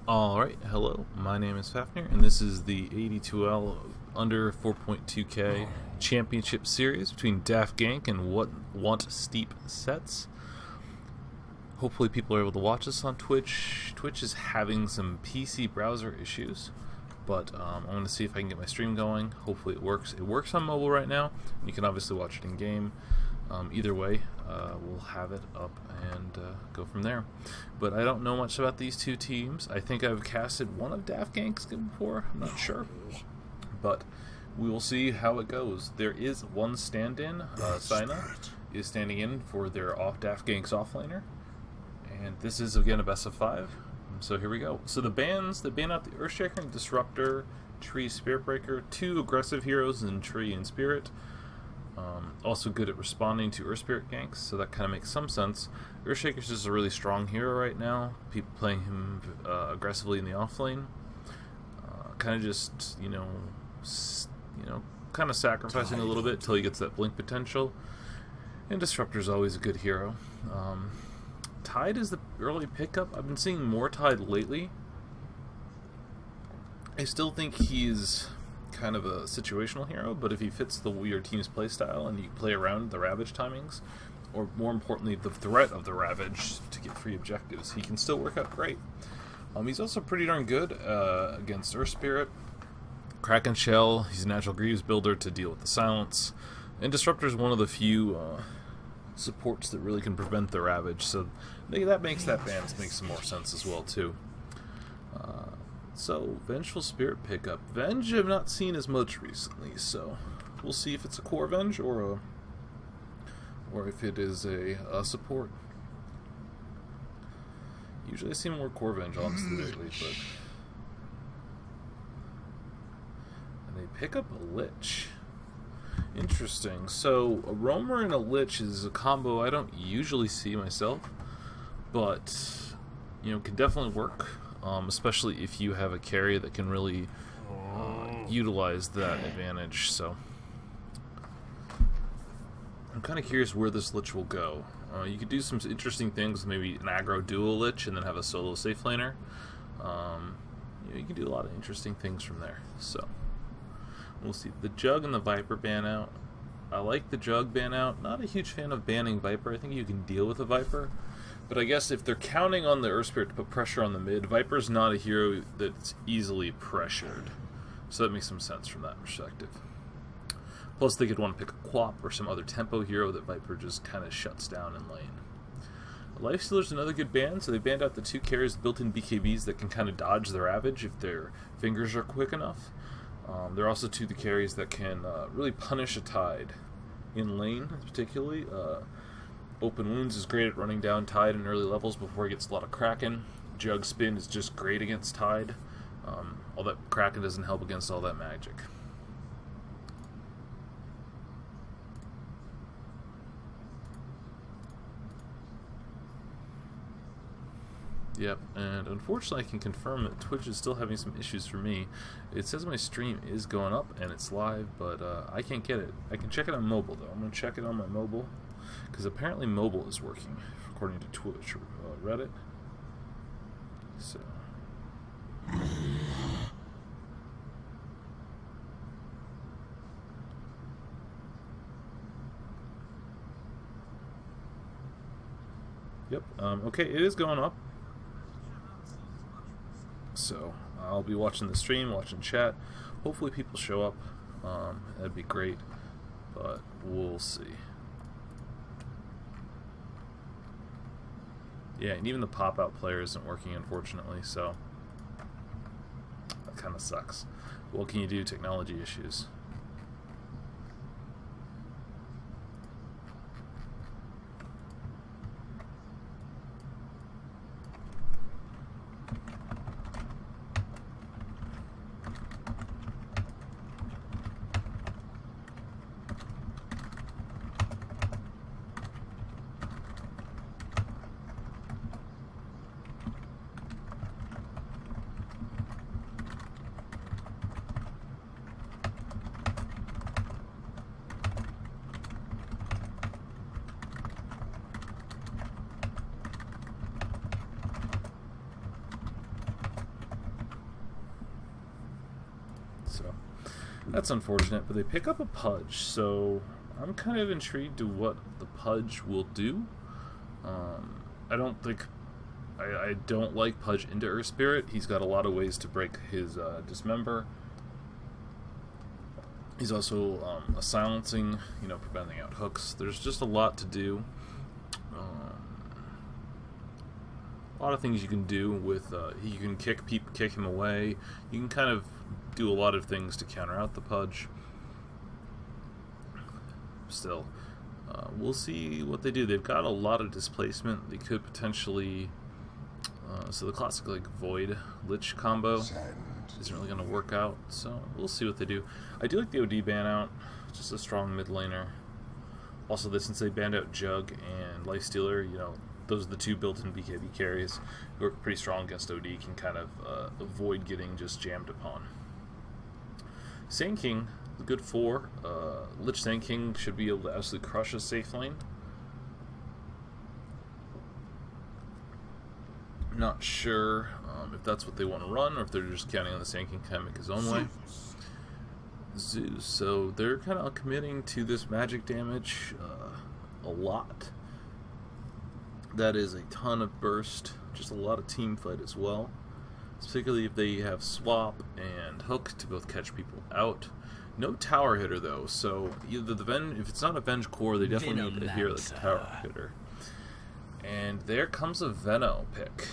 Alright, hello, my name is Fafnir, and this is the 82L under 4.2K championship series between Daft Gank and Want Steep Sets. Hopefully people are able to watch this on Twitch. Twitch is having some PC browser issues, but I'm going to see if I can get my stream going. Hopefully it works. It works on mobile right now. You can obviously watch it in game. Either way, we'll have it up and go from there. But I don't know much about these two teams. I think I've casted one of Daft Gank's before. I'm not sure. But we will see how it goes. There is one stand-in. Sina is standing in for their Daft Gank's offlaner. And this is, again, a best of 5. So here we go. So they ban out the Earthshaker and Disruptor, Tree, Spirit Breaker, 2 aggressive heroes in Tree and Spirit. Also good at responding to Earth Spirit ganks, so that kind of makes some sense. Earthshaker's just a really strong hero right now. People playing him aggressively in the offlane. Kind of just, kind of sacrificing a little bit until he gets that blink potential. And Disruptor's always a good hero. Tide is the early pickup. I've been seeing more Tide lately. I still think he's kind of a situational hero, but if he fits your team's playstyle and you play around the Ravage timings, or more importantly, the threat of the Ravage to get free objectives, he can still work out great. He's also pretty darn good against Earth Spirit, Kraken Shell. He's a natural Greaves builder to deal with the silence, and Disruptor is one of the few supports that really can prevent the Ravage, so that makes that ban make some more sense as well too. So, Vengeful Spirit pickup. Venge I've not seen as much recently, so we'll see if it's a core Venge or if it is a support. Usually I see more core Venge, honestly, lately, but... And they pick up a Lich. Interesting. So, a Roamer and a Lich is a combo I don't usually see myself, but, can definitely work. Especially if you have a carry that can really utilize that advantage. So I'm kind of curious where this Lich will go. You could do some interesting things, maybe an aggro dual Lich and then have a solo safe laner. You can do a lot of interesting things from there. So we'll see. The Jug and the Viper ban out. I like the Jug ban out. Not a huge fan of banning Viper. I think you can deal with a Viper. But I guess if they're counting on the Earth Spirit to put pressure on the mid, Viper's not a hero that's easily pressured. So that makes some sense from that perspective. Plus they could want to pick a Quap or some other tempo hero that Viper just kind of shuts down in lane. Lifestealer's another good ban, so they banned out the 2 carries with built-in BKBs that can kind of dodge the Ravage if their fingers are quick enough. There are also 2 the carries that can really punish a Tide in lane, particularly. Open Wounds is great at running down Tide in early levels before he gets a lot of Kraken. Jug Spin is just great against Tide. All that Kraken doesn't help against all that magic. Yep, and unfortunately I can confirm that Twitch is still having some issues for me. It says my stream is going up and it's live, but I can't get it. I can check it on mobile though. I'm going to check it on my mobile, because apparently mobile is working, according to Twitch or Reddit. So... Yep, okay, it is going up. So, I'll be watching the stream, watching chat. Hopefully people show up. That'd be great, but we'll see. Yeah, and even the pop-out player isn't working, unfortunately, so that kind of sucks. What can you do? Technology issues. So that's unfortunate, but they pick up a Pudge, so I'm kind of intrigued to what the Pudge will do. I don't like Pudge into Earth Spirit. He's got a lot of ways to break his Dismember. He's also a silencing, preventing out hooks. There's just a lot to do. A lot of things you can do with. You can kick him away. You can kind of do a lot of things to counter out the Pudge. Still, we'll see what they do. They've got a lot of displacement. They could potentially. So the classic Void Lich combo isn't really going to work out. So we'll see what they do. I do like the OD ban out. Just a strong mid laner. Also, since they banned out Jug and Lifestealer, those are the two built-in BKB carries who are pretty strong against OD, can kind of avoid getting just jammed upon. Sand King, a good 4. Lich Sand King should be able to absolutely crush a safe lane. Not sure if that's what they want to run, or if they're just counting on the Sand King kind of make his own way. Zeus, so they're kind of committing to this magic damage a lot. That is a ton of burst, just a lot of team fight as well. Particularly if they have swap and hook to both catch people out. No tower hitter though, so either if it's not a Venge Core, they definitely need a hero that's a tower hitter. And there comes a Veno pick.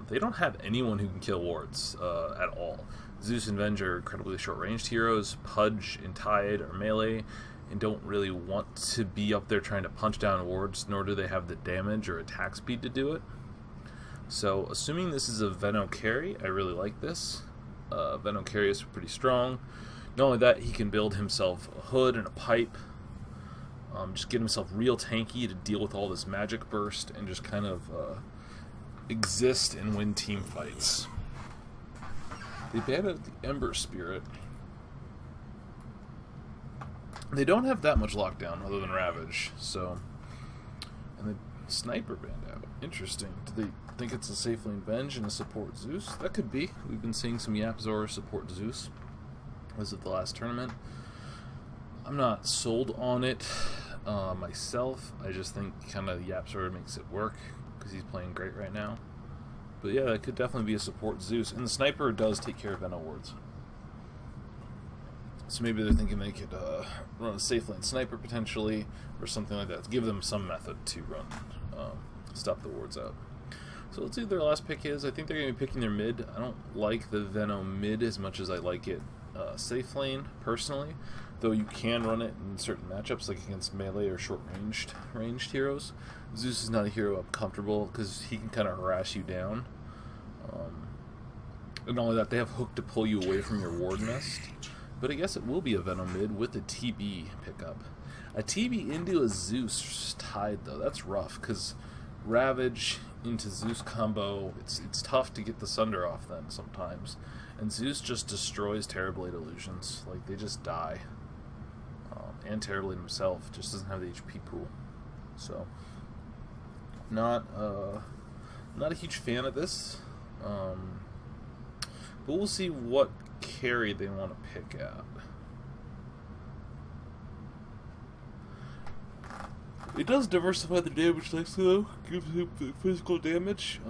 They don't have anyone who can kill wards at all. Zeus and Venge are incredibly short-ranged heroes. Pudge and Tide are melee and don't really want to be up there trying to punch down wards, nor do they have the damage or attack speed to do it. So, assuming this is a Veno carry, I really like this. Veno carry is pretty strong. Not only that, he can build himself a hood and a pipe. Just get himself real tanky to deal with all this magic burst and just kind of exist and win team fights. They banned out the Ember Spirit. They don't have that much lockdown other than Ravage, so... And the Sniper banned out. Interesting. Do they think it's a safe lane Venge and a support Zeus? That could be. We've been seeing some Yapzor support Zeus. Was it the last tournament? I'm not sold on it myself. I just think kind of Yapzor makes it work because he's playing great right now. But yeah, that could definitely be a support Zeus. And the Sniper does take care of Veno wards. So maybe they're thinking they could run a safe lane Sniper potentially, or something like that. Give them some method to run, stop the wards out. So let's see what their last pick is. I think they're going to be picking their mid. I don't like the Veno mid as much as I like it safe lane, personally. Though you can run it in certain matchups, like against melee or ranged heroes. Zeus is not a hero I'm comfortable because he can kind of harass you down. And not only that, they have hook to pull you away from your ward nest. But I guess it will be a Venom mid with a TB pickup. A TB into a Zeus Tide, though, that's rough, because Ravage into Zeus combo, it's tough to get the Sunder off then sometimes. And Zeus just destroys Terrorblade illusions. Like, they just die. And Terrorblade himself just doesn't have the HP pool. So, not a huge fan of this. But we'll see what carry they want to pick at. It does diversify the damage next to though, gives him physical damage,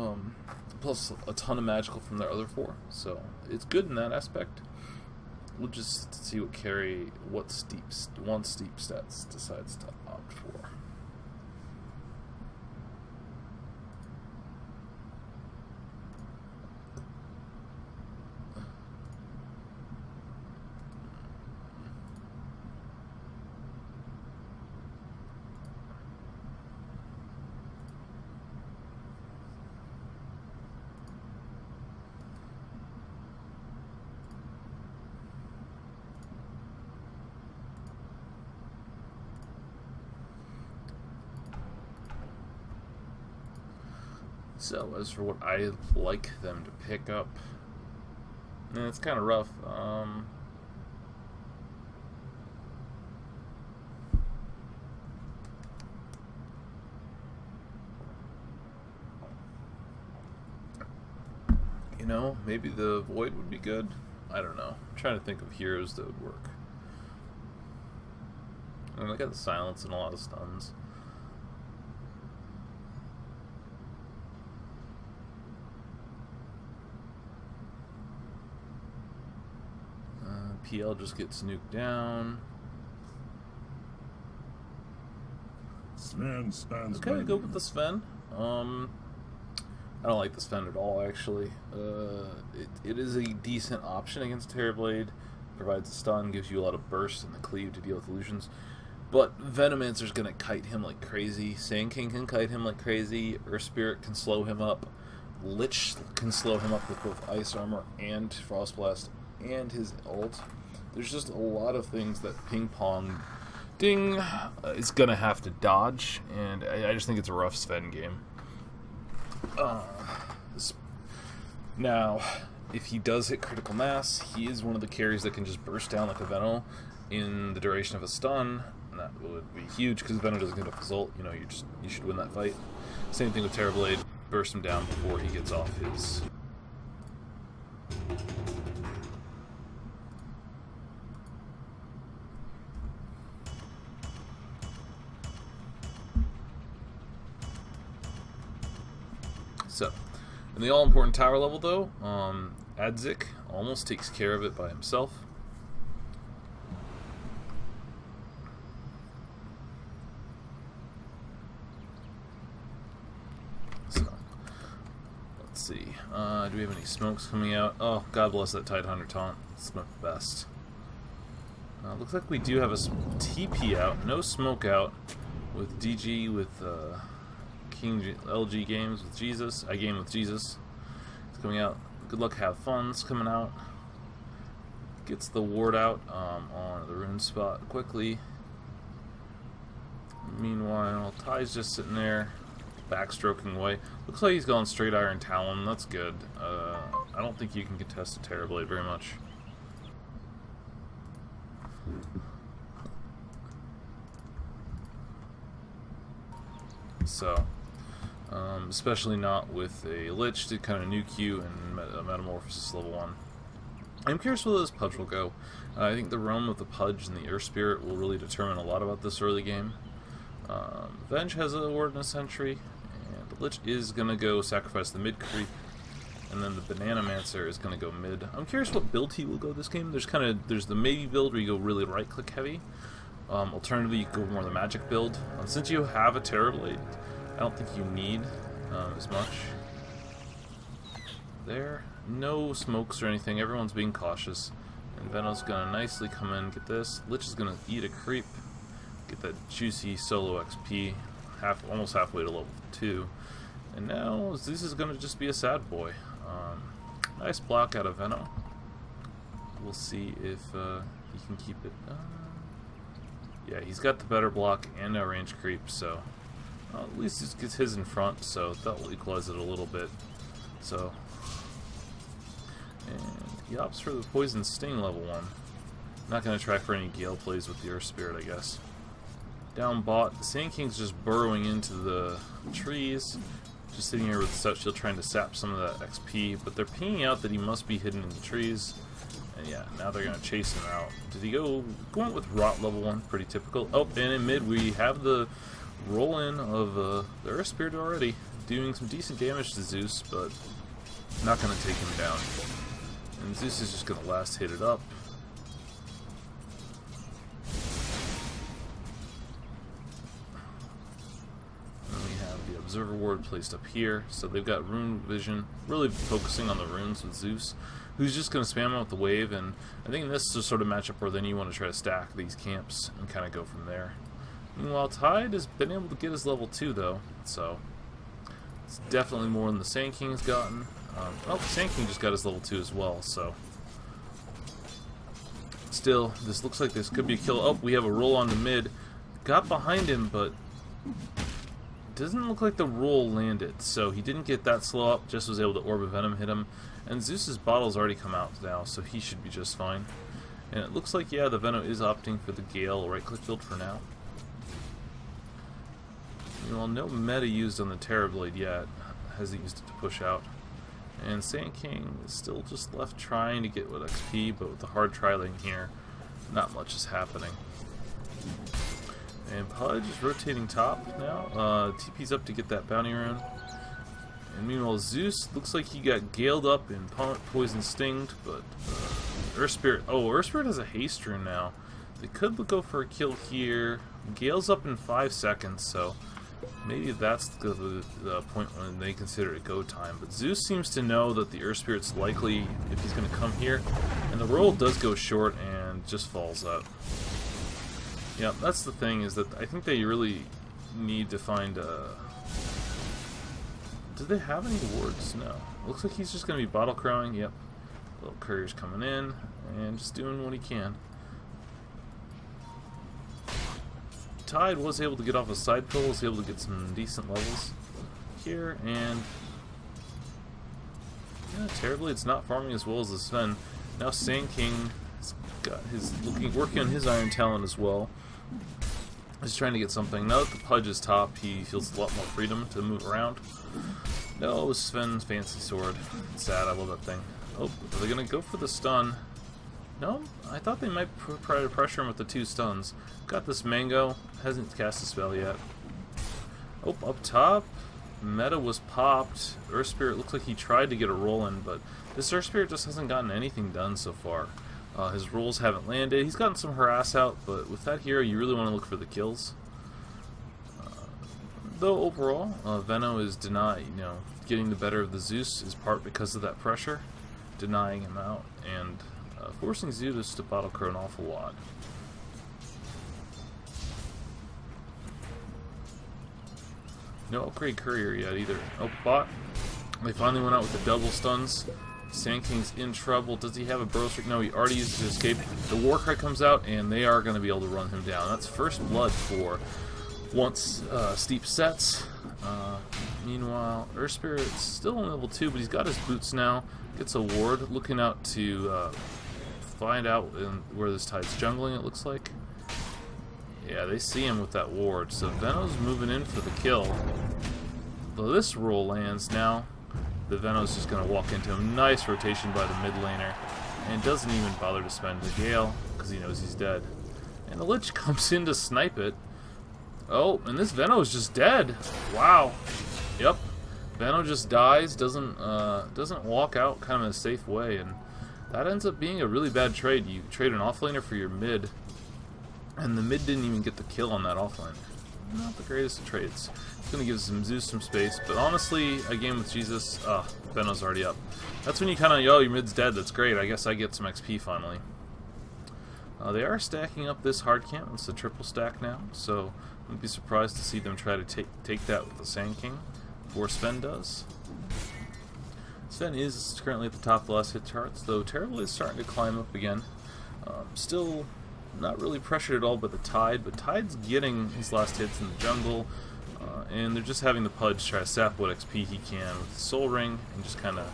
plus a ton of magical from their other 4, so it's good in that aspect. We'll just see what steep stats decides to opt for. So, as for what I like them to pick up, it's kind of rough. Maybe the Void would be good. I don't know. I'm trying to think of heroes that would work. And I got the silence and a lot of stuns. PL just gets nuked down. Sven stands Okay, go with the Sven. I don't like the Sven at all, actually. It is a decent option against Terrorblade. Provides a stun, gives you a lot of burst and the cleave to deal with illusions. But Venomancer's gonna kite him like crazy. Sand King can kite him like crazy. Earth Spirit can slow him up. Lich can slow him up with both Ice Armor and Frost Blast and his ult. There's just a lot of things that Ping Pong Ding is gonna have to dodge, and I just think it's a rough Sven game. Now, if he does hit critical mass, he is one of the carries that can just burst down like a Veno in the duration of a stun, and that would be huge because Veno doesn't get a result. You know, you should win that fight. Same thing with Terrorblade, burst him down before he gets off his. So, in the all-important tower level, though, Adzik almost takes care of it by himself. So, let's see. Do we have any smokes coming out? Oh, God bless that Tidehunter taunt. Smoke the best. Looks like we do have a TP out, no smoke out, with DG, with LG Games with Jesus. I game with Jesus. It's coming out. Good luck, have fun's coming out. Gets the ward out on the rune spot quickly. Meanwhile, Ty's just sitting there, backstroking away. Looks like he's going straight Iron Talon. That's good. I don't think you can contest a Terrorblade very much. So. Especially not with a Lich to kind of nuke you and Metamorphosis level 1. I'm curious where this Pudge will go. I think the realm of the Pudge and the Earth Spirit will really determine a lot about this early game. Venge has a ward and a sentry, and the Lich is going to go sacrifice the mid creep, and then the Bananamancer is going to go mid. I'm curious what build he will go this game. There's the maybe build where you go really right click heavy. Alternatively, you go more the magic build. Since you have a Terrorblade, I don't think you need as much. There. No smokes or anything. Everyone's being cautious. And Veno's gonna nicely come in, get this. Lich is gonna eat a creep. Get that juicy solo XP. Almost halfway to level 2. And now Zeus is gonna just be a sad boy. Nice block out of Veno. We'll see if he can keep it. Yeah, he's got the better block and no range creep, so at least he gets his in front, so that will equalize it a little bit. So, and he opts for the Poison Sting level 1. Not going to try for any Gale plays with the Earth Spirit, I guess. Down bot, the Sand King's just burrowing into the trees, just sitting here with Set Shield trying to sap some of that XP, but they're pinging out that he must be hidden in the trees. And yeah, now they're going to chase him out. Did he going with Rot level 1? Pretty typical. Oh, and in mid we have the roll-in of the Earth Spirit already, doing some decent damage to Zeus, but not going to take him down. And Zeus is just going to last hit it up. And we have the Observer Ward placed up here, so they've got Rune Vision, really focusing on the runes with Zeus, who's just going to spam out with the wave, and I think this is the sort of matchup where then you want to try to stack these camps and kind of go from there. Meanwhile, Tide has been able to get his level 2 though, so it's definitely more than the Sand King's gotten. Oh, Sand King just got his level 2 as well, so still, this looks like this could be a kill. Oh, we have a roll on the mid. Got behind him, but doesn't look like the roll landed, so he didn't get that slow up, just was able to Orb of Venom hit him. And Zeus's bottle's already come out now, so he should be just fine. And it looks like, yeah, the Venom is opting for the Gale right-click build for now. Well, no meta used on the Terrorblade yet. Has used it to push out. And Sand King is still just left trying to get with XP, but with the hard trialing here, not much is happening. And Pudge is rotating top now. TP's up to get that bounty rune. And meanwhile, Zeus looks like he got galed up and poison stinged, but Earth Spirit. Oh, Earth Spirit has a haste rune now. They could go for a kill here. Gale's up in 5 seconds, so maybe that's the point when they consider it go time. But Zeus seems to know that the Earth Spirit's likely if he's going to come here, and the roll does go short and just falls out. Yeah, that's the thing, is that I think they really need to find do they have any wards? No. Looks like he's just going to be bottle crowing. Yep. Little courier's coming in and just doing what he can. Tide was able to get off a side pull, was able to get some decent levels here, and yeah, terribly it's not farming as well as the Sven. Now Sand King has got his working on his Iron Talon as well. He's trying to get something. Now that the Pudge is top, he feels a lot more freedom to move around. No, Sven's fancy sword. It's sad, I love that thing. Oh, are they gonna go for the stun? No, I thought they might try to pressure him with the 2 stuns. Got this Mango, hasn't cast a spell yet. Oh, up top, Meta was popped. Earth Spirit looks like he tried to get a roll in, but this Earth Spirit just hasn't gotten anything done so far. His rolls haven't landed. He's gotten some harass out, but with that hero, you really want to look for the kills. Though overall, Venno is getting the better of the Zeus is part because of that pressure, denying him out, and forcing Zeus to bottle crow an awful lot. No upgrade courier yet either. Oh, bot. They finally went out with the double stuns. Sand King's in trouble. Does he have a burrow streak? No, he already used his escape. The Warcry comes out, and they are going to be able to run him down. That's first blood for once Steep sets. Meanwhile, Earth Spirit's still on level 2, but he's got his boots now. Gets a ward, looking out to find out where this Tide's jungling, it looks like. Yeah, they see him with that ward, so Venno's moving in for the kill. Though this roll lands now, the Venno's just going to walk into him. Nice rotation by the mid laner, and doesn't even bother to spend the Gale, because he knows he's dead. And the Lich comes in to snipe it. Oh, and this Venno is just dead. Wow. Yep. Venno just dies, doesn't walk out kind of in a safe way, and that ends up being a really bad trade. You trade an offlaner for your mid, and the mid didn't even get the kill on that offlaner. Not the greatest of trades. It's going to give some Zeus some space, but honestly, a game with Jesus, Venno's already up. That's when you kind of, yo, your mid's dead, that's great, I guess I get some XP finally. They are stacking up this hard camp, it's a triple stack now, so I wouldn't be surprised to see them try to take that with the Sand King, before Sven does. Sven is currently at the top of the last hit charts, though Terrible is starting to climb up again. Still not really pressured at all by the Tide, but Tide's getting his last hits in the jungle, and they're just having the Pudge try to sap what XP he can with the Soul Ring, and just kind of,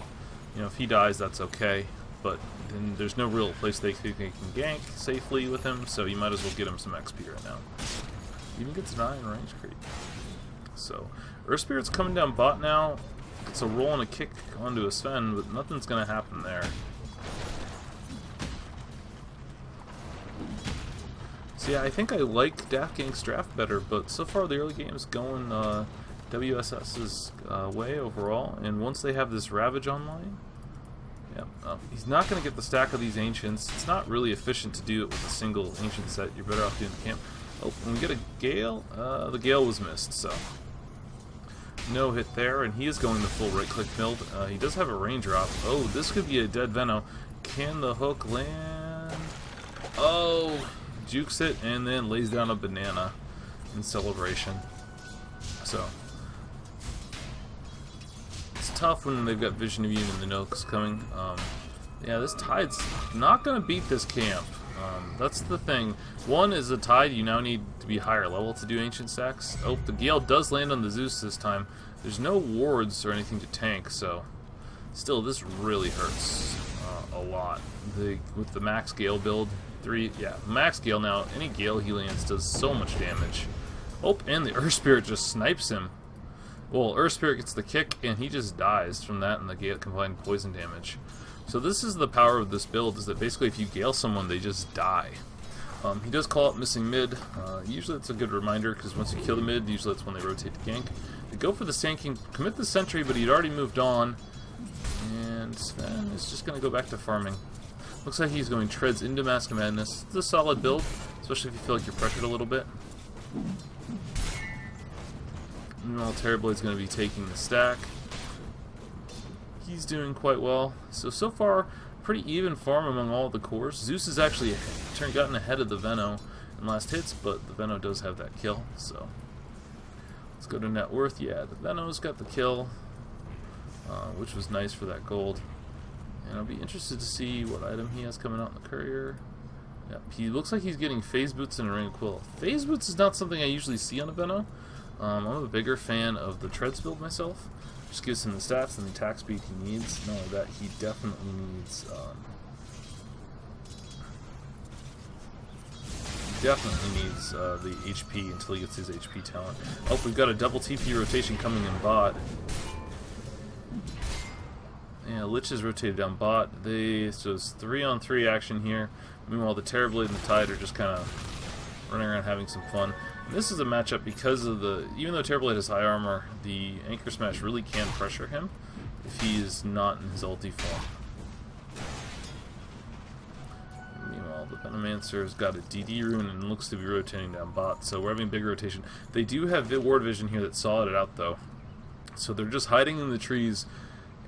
if he dies, that's okay, but then there's no real place they can gank safely with him, so you might as well get him some XP right now. Even gets an iron range creep. So, Earth Spirit's coming down bot now. It's a roll and a kick onto a Sven, but nothing's going to happen there. So yeah, I think I like Daft Gank's draft better, but so far the early game's going WSS's way overall, and once they have this Ravage online, he's not going to get the stack of these Ancients. It's not really efficient to do it with a single Ancient set. You're better off doing the camp. Oh, when we get a Gale, the Gale was missed, so no hit there, and he is going the full right-click build. He does have a range drop. Oh, this could be a dead Venno. Can the hook land? Oh, jukes it, and then lays down a banana in celebration. So, it's tough when they've got Vision of Union and the Nooks coming. Yeah, this Tide's not going to beat this camp. That's the thing. One is a Tide, you now need to be higher level to do Ancient stacks. Oh, the Gale does land on the Zeus this time. There's no wards or anything to tank, so still, this really hurts a lot. With the max Gale build, max Gale now, any Gale he lands does so much damage. Oh, and the Earth Spirit just snipes him. Well, Earth Spirit gets the kick, and he just dies from that and the Gale combined poison damage. So this is the power of this build, is that basically if you Gale someone, they just die. He does call out missing mid. Usually it's a good reminder, because once you kill the mid, usually that's when they rotate the gank. They go for the Sand King, commit the sentry, but he'd already moved on. And Sven is just going to go back to farming. Looks like he's going Treads into Mask of Madness. It's a solid build, especially if you feel like you're pressured a little bit. Meanwhile, Terrorblade's going to be taking the stack. He's doing quite well. So far, pretty even farm among all the cores. Zeus has actually gotten ahead of the Veno in last hits, but the Veno does have that kill. So let's go to net worth. Yeah, the Veno's got the kill, which was nice for that gold. And I'll be interested to see what item he has coming out in the courier. Yeah, he looks like he's getting Phase Boots and a Ring of Quill. Phase Boots is not something I usually see on a Veno. I'm a bigger fan of the Treads build myself. Just gives him the stats and the attack speed he needs. Not only that, he definitely needs the HP until he gets his HP talent. Oh, we've got a double TP rotation coming in bot. Yeah, Lich is rotated down bot. So it's 3-on-3 action here. Meanwhile, the Terrorblade and the Tide are just kind of running around having some fun. And this is a matchup because of even though Terrorblade has high armor, the Anchor Smash really can pressure him if he is not in his ulti form. Meanwhile, the Venomancer's got a DD rune and looks to be rotating down bot, so we're having big rotation. They do have Ward Vision here that solid it out though. So they're just hiding in the trees.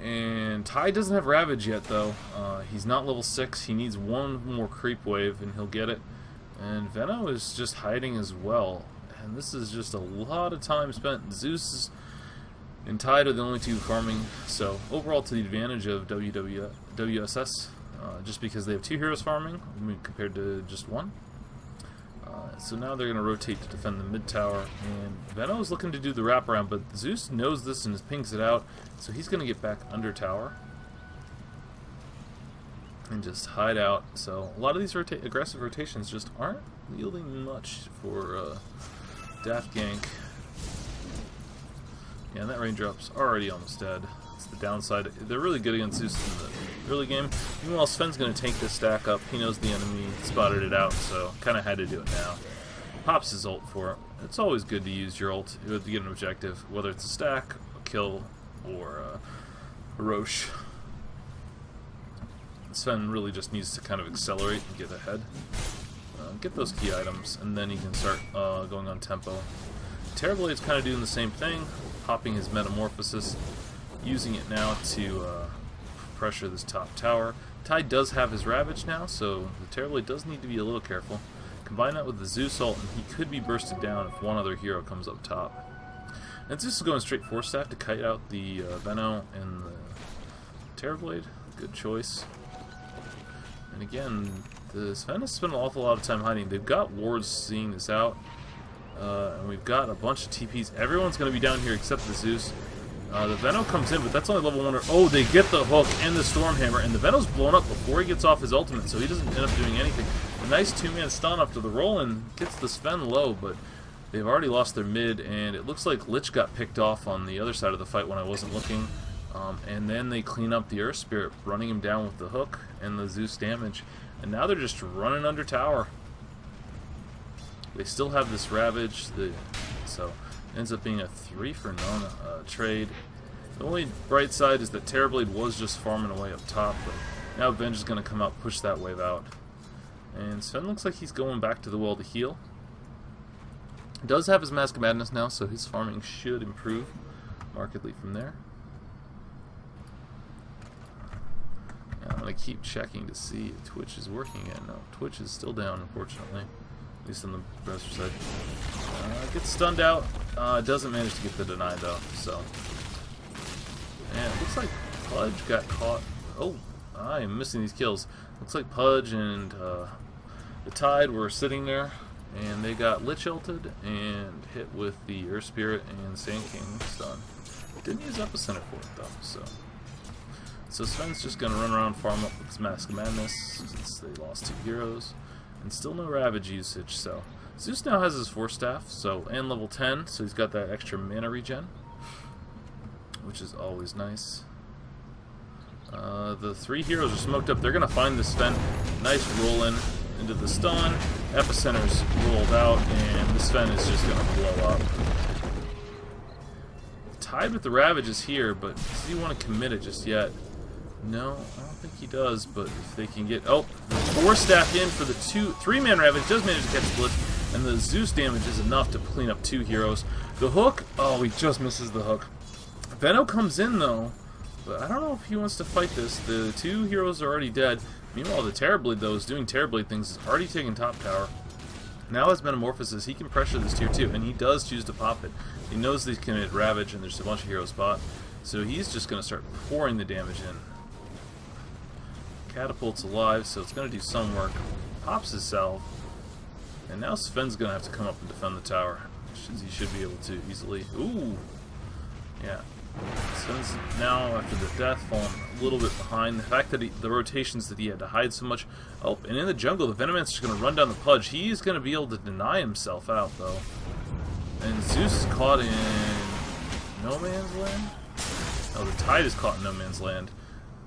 And Ty doesn't have Ravage yet though. He's not level 6. He needs one more creep wave and he'll get it. And Veno is just hiding as well. And this is just a lot of time spent. Zeus and Tide are the only two farming. So overall to the advantage of WSS, just because they have two heroes farming compared to just one. So now they're going to rotate to defend the mid tower, and Veno is looking to do the wraparound, but Zeus knows this and pings it out, so he's going to get back under tower and just hide out. So a lot of these aggressive rotations just aren't yielding much for Daft Gank. Yeah, and that raindrop's already almost dead. It's the downside. They're really good against Zeus in the early game. Meanwhile, Sven's going to tank this stack up. He knows the enemy spotted it out, so kind of had to do it now. Pops his ult for it. It's always good to use your ult to get an objective, whether it's a stack, a kill, or a Roche. Sven really just needs to kind of accelerate and get ahead. Get those key items, and then he can start going on tempo. Terrorblade's kind of doing the same thing, popping his Metamorphosis, using it now to pressure this top tower. Tide does have his Ravage now, so the Terrorblade does need to be a little careful. Combine that with the Zeus ult, and he could be bursted down if one other hero comes up top. And Zeus is going straight Force Staff to kite out the Veno and the Terrorblade. Good choice. And again, the Sven has spent an awful lot of time hiding. They've got wards seeing this out. And we've got a bunch of TPs. Everyone's going to be down here except the Zeus. The Veno comes in, but that's only level 1. Oh, they get the hook and the Stormhammer, and the Veno's blown up before he gets off his ultimate, so he doesn't end up doing anything. A nice 2-man stun after the roll and gets the Sven low, but they've already lost their mid, and it looks like Lich got picked off on the other side of the fight when I wasn't looking. And then they clean up the Earth Spirit, running him down with the hook and the Zeus damage. And now they're just running under tower. They still have this Ravage, so it ends up being a 3-for-none trade. The only bright side is that Terrorblade was just farming away up top, but now Venge is going to come out, push that wave out. And Sven looks like he's going back to the well to heal. Does have his Mask of Madness now, so his farming should improve markedly from there. I'm going to keep checking to see if Twitch is working yet. No, Twitch is still down, unfortunately. At least on the browser side. Gets stunned out. Doesn't manage to get the deny, though, so. And it looks like Pudge got caught. Oh, I am missing these kills. Looks like Pudge and the Tide were sitting there, and they got Lich ulted and hit with the Earth Spirit and Sand King stun. Didn't use Epicenter for it, though, so. So Sven's just going to run around, farm up with his Mask of Madness, since they lost 2 heroes. And still no Ravage usage, so. Zeus now has his Force Staff, so, and level 10, so he's got that extra mana regen. which is always nice. The three heroes are smoked up. They're going to find this Sven. Nice roll-in into the stun. Epicenter's rolled out, and the Sven is just going to blow up. Tied with the Ravage is here, but does he want to commit it just yet? No, I don't think he does, but if they can get... Oh, the 4-stack in for the 3-man Ravage does manage to catch the Blitz, and the Zeus damage is enough to clean up 2 heroes. The hook... Oh, he just misses the hook. Venno comes in, though, but I don't know if he wants to fight this. The 2 heroes are already dead. Meanwhile, the Terrorblade, though, is doing Terrorblade things. He's already taken top tower. Now as Metamorphosis, he can pressure this tier 2, and he does choose to pop it. He knows that he can hit Ravage, and there's a bunch of heroes spot, so he's just going to start pouring the damage in. Catapult's alive, so it's going to do some work. Pops his salve, and now Sven's going to have to come up and defend the tower. He should be able to easily. Ooh! Yeah. Sven's now, after the death, fallen a little bit behind. The fact that the rotations that he had to hide so much. Oh, and in the jungle, the Venomancer's going to run down the Pudge. He's going to be able to deny himself out, though. And Zeus is caught in no man's land? Oh, the Tide is caught in no man's land.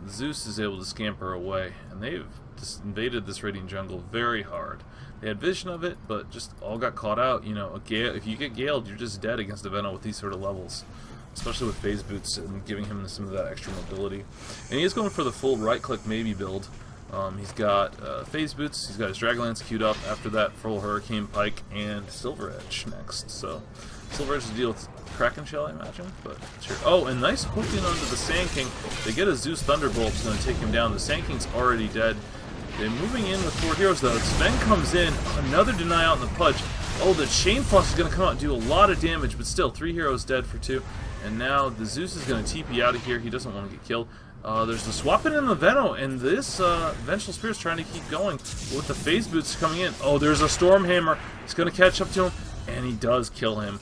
Zeus is able to scamper away, and they've just invaded this Radiant jungle very hard. They had vision of it, but just all got caught out. You know, if you get Galed, you're just dead against a Venno with these sort of levels. Especially with phase boots and giving him some of that extra mobility. And he is going for the full right-click maybe build. He's got phase boots, he's got his Dragonlance queued up, after that full Hurricane Pike, and Silver Edge next. So, Silver Edge to deal with Kraken Shell, I imagine, but sure. Oh, and nice hooking onto the Sand King. They get a Zeus Thunderbolt, it's going to take him down. The Sand King's already dead. They're moving in with 4 heroes, though. Sven comes in, another deny out in the Pudge. Oh, the Chain Frost is going to come out and do a lot of damage, but still, 3 heroes dead for 2. And now the Zeus is going to TP out of here. He doesn't want to get killed. There's the swapping in the Venno, and this Vengeful Spirit's trying to keep going with the phase boots coming in. Oh, there's a Stormhammer. He's going to catch up to him, and he does kill him.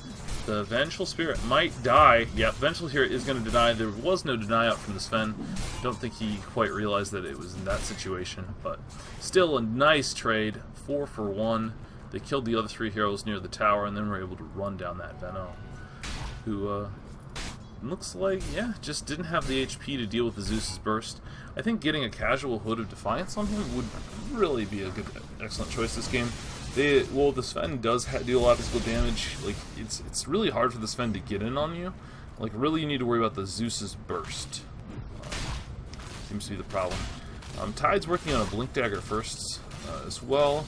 The Vengeful Spirit might die. Yep, Vengeful Spirit is going to deny. There was no deny out from the Sven. Don't think he quite realized that it was in that situation, but still a nice trade. 4 for 1. They killed the other 3 heroes near the tower, and then were able to run down that Venno, who looks like, yeah, just didn't have the HP to deal with the Zeus's burst. I think getting a casual Hood of Defiance on him would really be a good, excellent choice this game. Well, the Sven does do a lot of physical damage. Like, it's really hard for the Sven to get in on you. Like, really, you need to worry about the Zeus's burst. Seems to be the problem. Tide's working on a Blink Dagger first as well.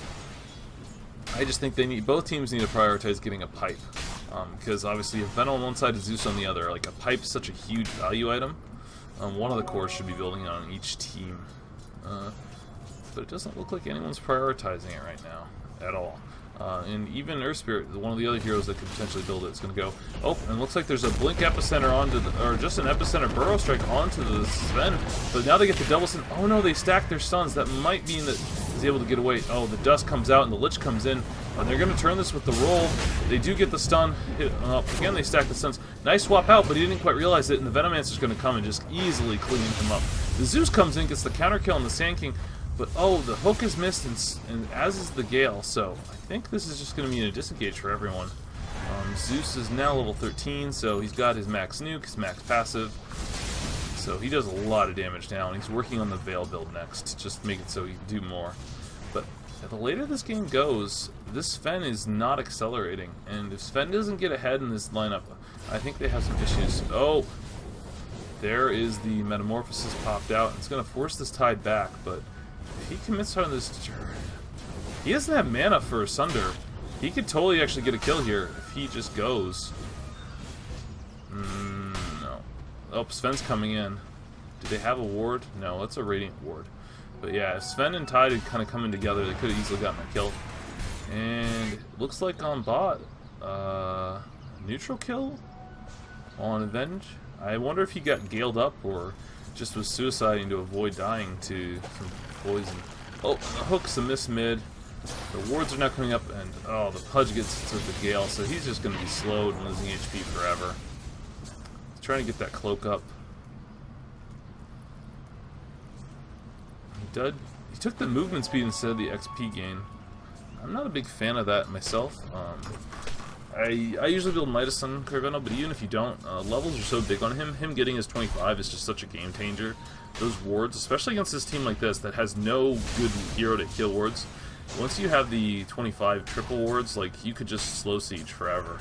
I just think both teams need to prioritize getting a pipe. Because obviously, if Venno on one side and Zeus on the other, like a pipe's such a huge value item. One of the cores should be building it on each team. But it doesn't look like anyone's prioritizing it right now at all. And even Earth Spirit, one of the other heroes that could potentially build it, is going to go. Oh, and it looks like there's a Blink Epicenter onto or just an Epicenter Burrow Strike onto the Sven. But now they get the double stun. Oh no, they stack their stuns. That might mean that he's able to get away. Oh, the Dust comes out and the Lich comes in. And they're going to turn this with the roll. They do get the stun. Again, they stack the stuns. Nice swap out, but he didn't quite realize it, and the Venomancer's going to come and just easily clean him up. The Zeus comes in, gets the counter kill on the Sand King, but oh, the hook is missed, and as is the Gale, so I think this is just going to be a disengage for everyone. Zeus is now level 13, so he's got his max nuke, his max passive, so he does a lot of damage now, and he's working on the Veil build next, to just make it so he can do more. But the later this game goes, this Sven is not accelerating, and if Sven doesn't get ahead in this lineup, I think they have some issues. Oh, there is the Metamorphosis popped out. It's going to force this Tide back, but if he commits on this turn, he doesn't have mana for a Sunder. He could totally actually get a kill here if he just goes. No. Oh, Sven's coming in. Do they have a ward? No, that's a Radiant ward. But yeah, if Sven and Tide had kind of coming together, they could have easily gotten a kill. And it looks like on bot, neutral kill on Avenge. I wonder if he got galed up or just was suiciding to avoid dying to some poison. Oh, the hook's a miss mid. The wards are now coming up, and oh, the Pudge gets to the Gale, so he's just going to be slowed and losing HP forever. He's trying to get that cloak up. He took the movement speed instead of the XP gain. I'm not a big fan of that myself. I usually build Midas on Carveno, but even if you don't, levels are so big on him. Him getting his 25 is just such a game changer. Those wards, especially against this team like this that has no good hero to kill wards, once you have the 25 triple wards, like, you could just slow siege forever.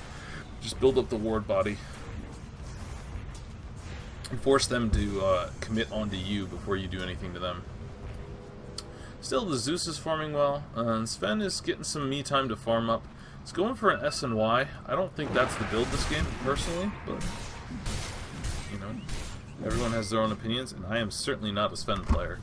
Just build up the ward body and force them to commit onto you before you do anything to them. Still, the Zeus is farming well, and Sven is getting some me time to farm up. It's going for an S and Y. I don't think that's the build this game, personally, but, you know, everyone has their own opinions, and I am certainly not a Sven player.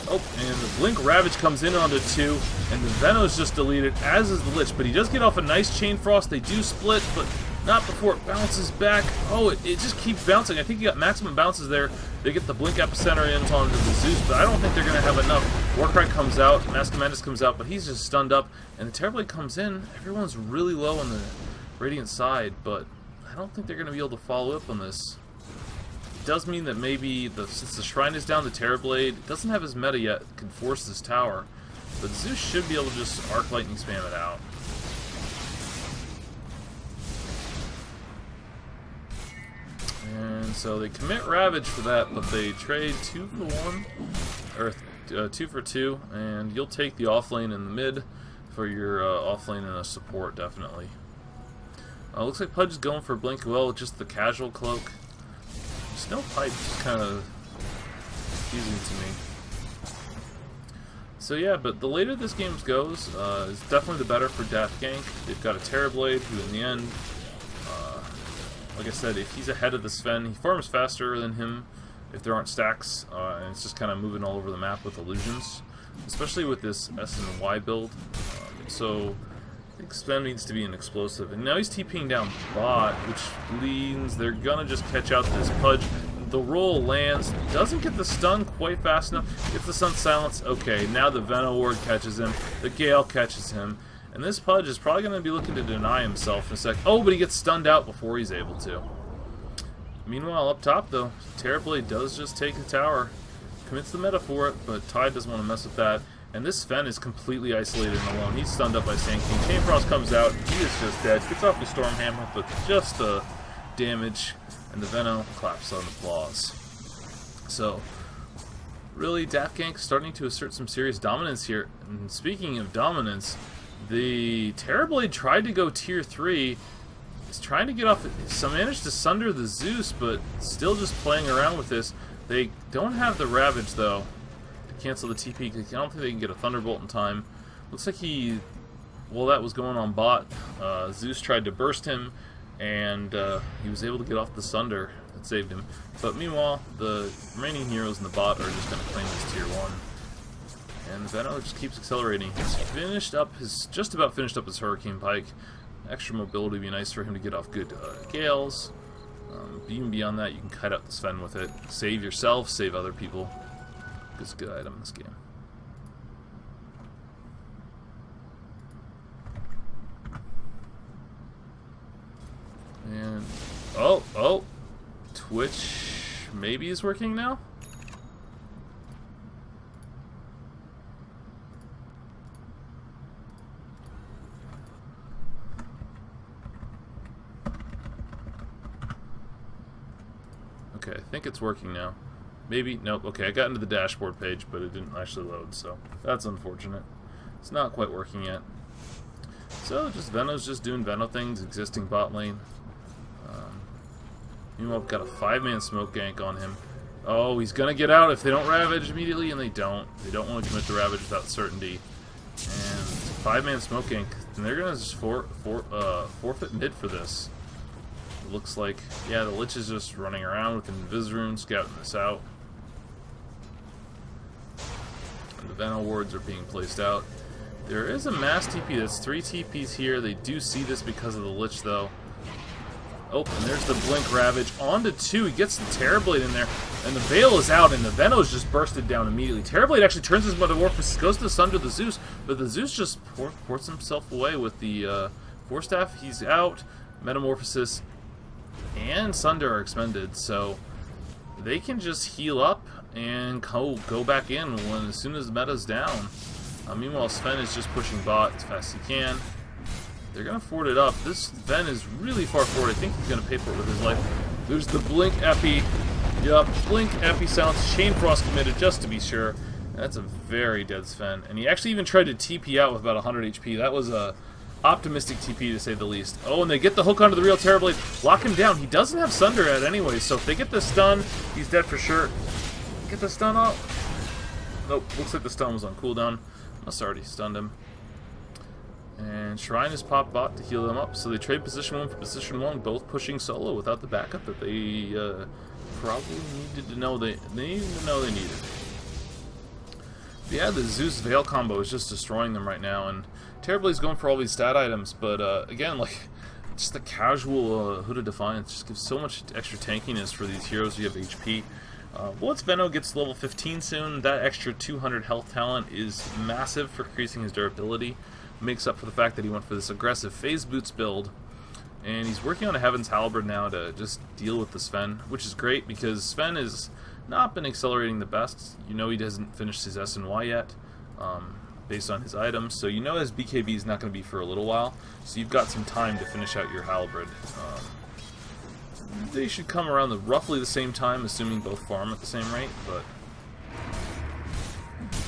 Oh, and the Blink Ravage comes in onto 2, and the Venom's just deleted, as is the Lich, but he does get off a nice Chain Frost. They do split, but not before it bounces back. Oh, it just keeps bouncing. I think he got maximum bounces there. They get the Blink Epicenter in onto the Zeus, but I don't think they're going to have enough. Warcry comes out, Mask of Madness comes out, but he's just stunned up, and the Terrorblade comes in. Everyone's really low on the Radiant side, but I don't think they're going to be able to follow up on this. It does mean that maybe, since the Shrine is down, the Terrorblade doesn't have his meta yet, can force this tower, but Zeus should be able to just Arc Lightning spam it out. And so they commit Ravage for that, but they trade 2 for 1, or 2 for 2, and you'll take the offlane in the mid for your offlane and a support, definitely. Looks like Pudge is going for Blink well, just the casual cloak. Snow Pipe is kind of confusing to me. So yeah, but the later this game goes, is definitely the better for Daft Gank. They've got a Terrorblade who in the end, like I said, if he's ahead of the Sven, he farms faster than him if there aren't stacks, and it's just kind of moving all over the map with illusions, especially with this S and Y build. So I think Sven needs to be an explosive, and now he's TPing down bot, which means they're gonna just catch out this Pudge. The roll lands, doesn't get the stun quite fast enough, gets the stun silence. Okay, now the Venom Ward catches him, the Gale catches him, and this Pudge is probably going to be looking to deny himself in a sec. Oh, but he gets stunned out before he's able to. Meanwhile, up top, though, Terrorblade does just take the tower. Commits the meta for it, but Tide doesn't want to mess with that. And this Sven is completely isolated and alone. He's stunned up by Sand King. Chain Frost comes out. He is just dead. Gets off the Stormhammer, but just damage. And the Venom claps on the claws. So, really, Daft Gank starting to assert some serious dominance here. And speaking of dominance, the Terrorblade tried to go tier 3. He's trying to get off. So managed to sunder the Zeus, but still just playing around with this. They don't have the Ravage, though, to cancel the TP. I don't think they can get a Thunderbolt in time. Looks like while that was going on bot, Zeus tried to burst him, and he was able to get off the Sunder. That saved him. But meanwhile, the remaining heroes in the bot are just going to claim this tier 1. And Venom just keeps accelerating. He's just about finished up his Hurricane Pike. Extra mobility would be nice for him to get off good Gales. Even beyond that, you can kite out the Sven with it. Save yourself, save other people. It's a good item in this game. And oh, Twitch maybe is working now. Okay, I think it's working now. Maybe, nope, okay, I got into the dashboard page, but it didn't actually load, so that's unfortunate. It's not quite working yet. So, Veno's just doing Veno things, existing bot lane. Meanwhile, we've got a 5-man smoke gank on him. Oh, he's gonna get out if they don't Ravage immediately, and they don't. They don't want to commit the Ravage without certainty. And it's a 5-man smoke gank, and they're gonna just forfeit mid for this. Looks like, yeah, the Lich is just running around with an Invis Rune, scouting this out. And the Venom wards are being placed out. There is a mass TP, that's 3 TPs here. They do see this because of the Lich, though. Oh, and there's the Blink Ravage. On to 2, he gets the Terrorblade in there, and the Veil is out, and the Venom's just bursted down immediately. Terrorblade actually turns his Metamorphosis, goes to Sunder the Zeus, but the Zeus just ports himself away with the Force Staff. He's out. Metamorphosis and Sunder are expended, so they can just heal up and go back in as soon as the meta's down. Meanwhile, Sven is just pushing bot as fast as he can. They're going to forward it up. This Ven is really far forward. I think he's going to pay for it with his life. There's the Blink Epi. Yup, Blink Epi sounds. Chain Frost committed, just to be sure. That's a very dead Sven. And he actually even tried to TP out with about 100 HP. That was a optimistic TP, to say the least. Oh, and they get the hook onto the real Terrorblade. Lock him down. He doesn't have Sunder at anyway, so if they get the stun, he's dead for sure. Get the stun off. Nope, looks like the stun was on cooldown. Must have already stunned him. And Shrine is popped bot to heal them up, so they trade position 1 for position 1, both pushing solo without the backup that they probably needed to know they needed. But yeah, the Zeus Veil combo is just destroying them right now, and Terrorblade's going for all these stat items, but again, like, just the casual Hood of Defiance just gives so much extra tankiness for these heroes who have HP. Once Benno gets level 15 soon, that extra 200 health talent is massive for increasing his durability. Makes up for the fact that he went for this aggressive phase boots build, and he's working on a Heaven's Halberd now to just deal with the Sven, which is great because Sven has not been accelerating the best. You know he hasn't finished his S and Y yet, based on his items, so you know his BKB is not going to be for a little while, so you've got some time to finish out your Halberd. They should come around roughly the same time, assuming both farm at the same rate, but...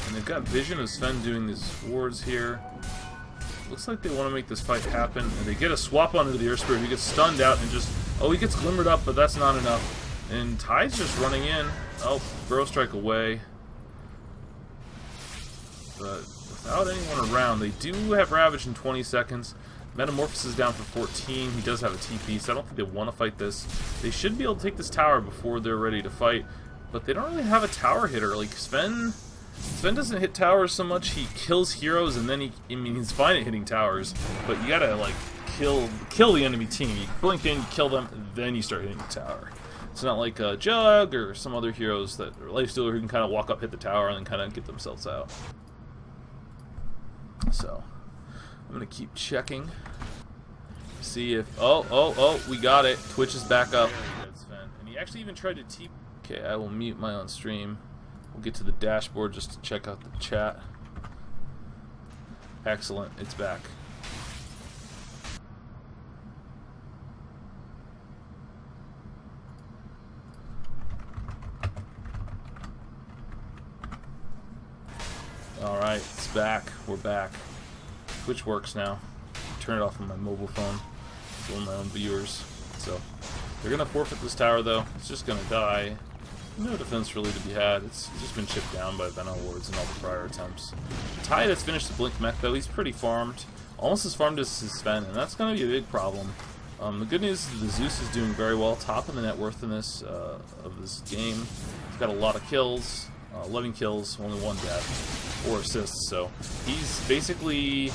And they've got vision of Sven doing these wards here. Looks like they want to make this fight happen, and they get a swap onto the Earth Spirit. He gets stunned out and just... Oh, he gets glimmered up, but that's not enough. And Ty's just running in. Oh, Burrow Strike away. But without anyone around, they do have Ravage in 20 seconds. Metamorphosis is down for 14. He does have a TP, so I don't think they want to fight this. They should be able to take this tower before they're ready to fight, but they don't really have a tower hitter. Like, Sven doesn't hit towers so much. He kills heroes, and then he's fine at hitting towers, but you gotta, like, kill the enemy team. You blink in, kill them, then you start hitting the tower. It's not like Jug or some other heroes that are Lifestealer who can kind of walk up, hit the tower, and then kind of get themselves out. So, I'm gonna keep checking. See if... Oh, we got it. Twitch is back up. And he actually even tried to TP. Okay, I will mute my on stream. We'll get to the dashboard just to check out the chat. Excellent, it's back. Alright, it's back. We're back. Twitch works now. Turn it off on my mobile phone. It's on my own viewers. So, they're going to forfeit this tower though. It's just going to die. No defense really to be had. It's just been chipped down by Venom wards and all the prior attempts. Ty has finished the Blink Mech though. He's pretty farmed. Almost as farmed as his Sven, and that's going to be a big problem. The good news is the Zeus is doing very well. Top of the net worth in this of this game. He's got a lot of kills. 11 kills, only 1 death, 4 assists. So he's basically...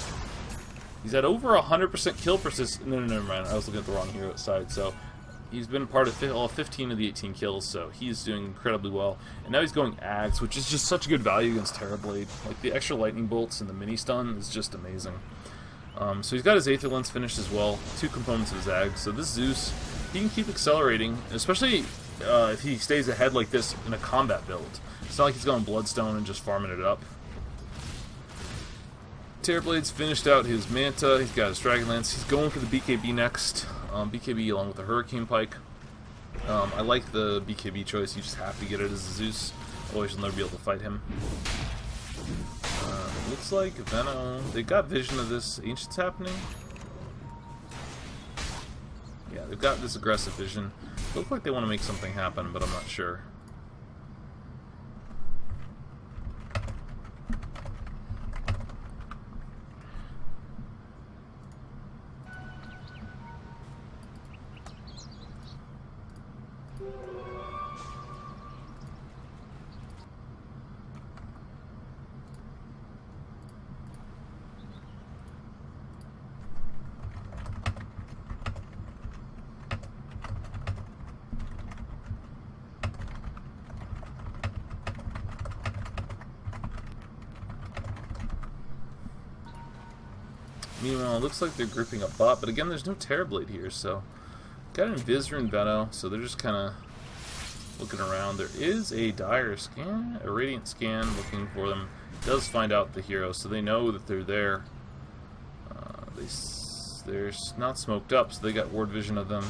He's at over 100% kill persist. No, never mind. I was looking at the wrong hero side. So he's been part of all 15 of the 18 kills, so he's doing incredibly well. And now he's going Ags, which is just such good value against Terrorblade. Like, the extra lightning bolts and the mini stun is just amazing. So he's got his Aether Lens finished as well, 2 components of his Ags. So this Zeus, he can keep accelerating, especially if he stays ahead like this in a combat build. It's not like he's going Bloodstone and just farming it up. Terrorblade's finished out his Manta, he's got his Dragonlance, he's going for the BKB next. BKB along with the Hurricane Pike. I like the BKB choice, you just have to get it as a Zeus, otherwise you'll never be able to fight him. Looks like Venom, they got vision of this Ancients happening. Yeah, they've got this aggressive vision. Looks like they want to make something happen, but I'm not sure. Meanwhile, it looks like they're grouping a bot, but again, there's no Terrorblade here, so... Got an Invisor and Venom, so they're just kind of looking around. There is a Dire scan, a Radiant scan looking for them. It does find out the hero, so they know that they're there. They're not smoked up, so they got ward vision of them.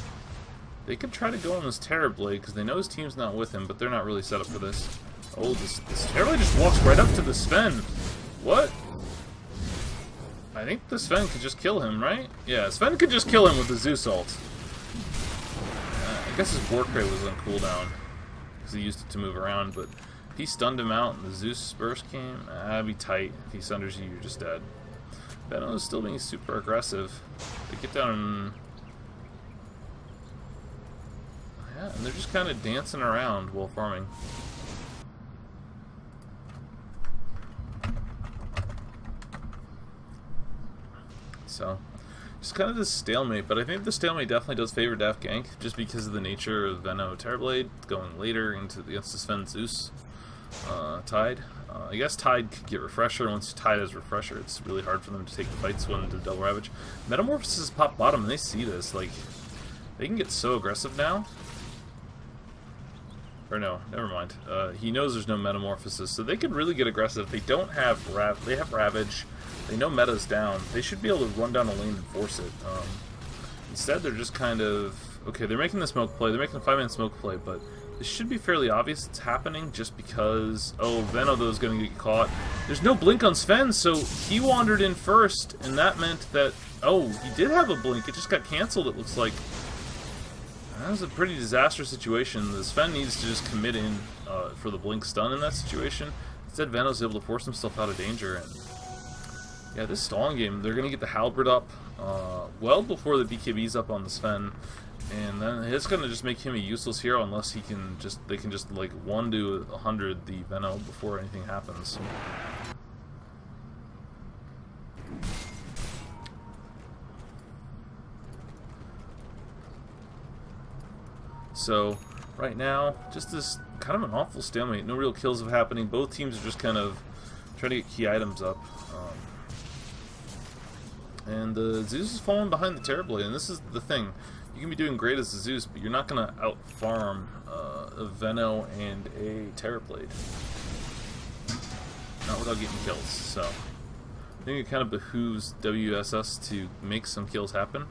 They could try to go on this Terror Blade, because they know his team's not with him, but they're not really set up for this. Oh, this Terror Blade just walks right up to the Sven. What? I think the Sven could just kill him, right? Yeah, Sven could just kill him with the Zeus ult. I guess his War Crate was on cooldown, because he used it to move around, but if he stunned him out and the Zeus burst came, that'd be tight. If he sunders you, you're just dead. Venom is still being super aggressive. They get down and... yeah, and they're just kind of dancing around while farming. So, just kind of this stalemate, but I think the stalemate definitely does favor Daft Gank, just because of the nature of Venno Terrorblade going later against the Sven Zeus Tide. I guess Tide could get Refresher. Once Tide has Refresher, it's really hard for them to take the fight swing into Double Ravage. Metamorphosis pop bottom, and they see this. Like, they can get so aggressive now. Or no, never mind. He knows there's no Metamorphosis, so they could really get aggressive. They don't have they have Ravage. They know meta's down. They should be able to run down a lane and force it. Instead, they're just kind of... okay, they're making the smoke play. They're making a 5-man smoke play, but this should be fairly obvious it's happening just because... oh, Venno, though, is going to get caught. There's no blink on Sven, so he wandered in first, and that meant that... oh, he did have a blink. It just got canceled, it looks like. That was a pretty disastrous situation. The Sven needs to just commit in for the blink stun in that situation. Instead, Venno's able to force himself out of danger, and... yeah, this stalling game, they're going to get the Halberd up well before the BKB's up on the Sven, and then it's going to just make him a useless hero unless they can just like 1 to 100 the Venno before anything happens. So, right now, just this kind of an awful stalemate. No real kills are happening. Both teams are just kind of trying to get key items up. And the Zeus is falling behind the Terrorblade, and this is the thing. You can be doing great as a Zeus, but you're not going to out-farm a Venno and a Terrorblade. Not without getting kills, so... I think it kind of behooves WSS to make some kills happen.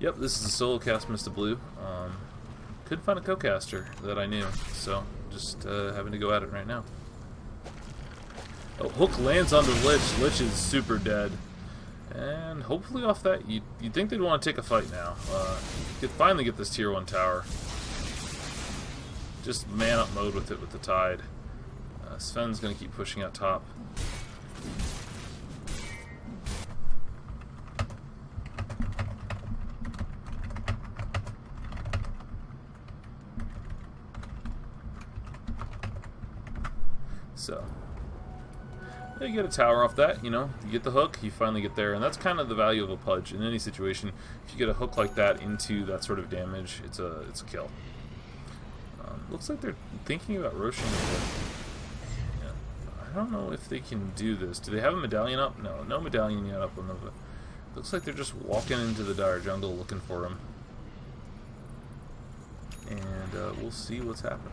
Yep, this is a solo cast Mr. Blue. Couldn't find a co-caster that I knew, so just having to go at it right now. Oh, hook lands on the Lich. Lich is super dead. And hopefully off that, you'd think they'd want to take a fight now. You could finally get this tier 1 tower. Just man up mode with it with the Tide. Sven's going to keep pushing out top. So, you get a tower off that, you know, you get the hook, you finally get there, and that's kind of the value of a Pudge in any situation. If you get a hook like that into that sort of damage, it's a kill. Looks like they're thinking about Roshing a bit. Yeah. I don't know if they can do this. Do they have a medallion up? No, no medallion yet up on the... looks like they're just walking into the dire jungle looking for him. And we'll see what's happening.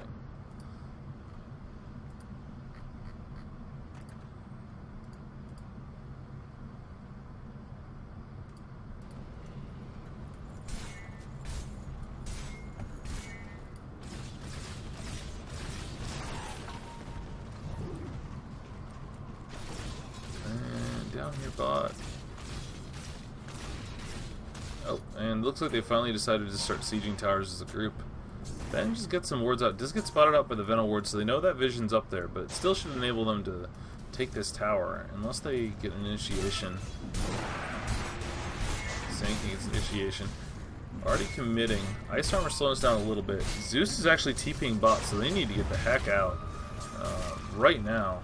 Down here, bot. Oh, and looks like they finally decided to start sieging towers as a group. Then just get some wards out. Does get spotted out by the Venno ward, so they know that vision's up there, but it still should enable them to take this tower, unless they get an initiation. Sanking gets initiation. Already committing. Ice Armor slowing us down a little bit. Zeus is actually TPing bot, so they need to get the heck out right now.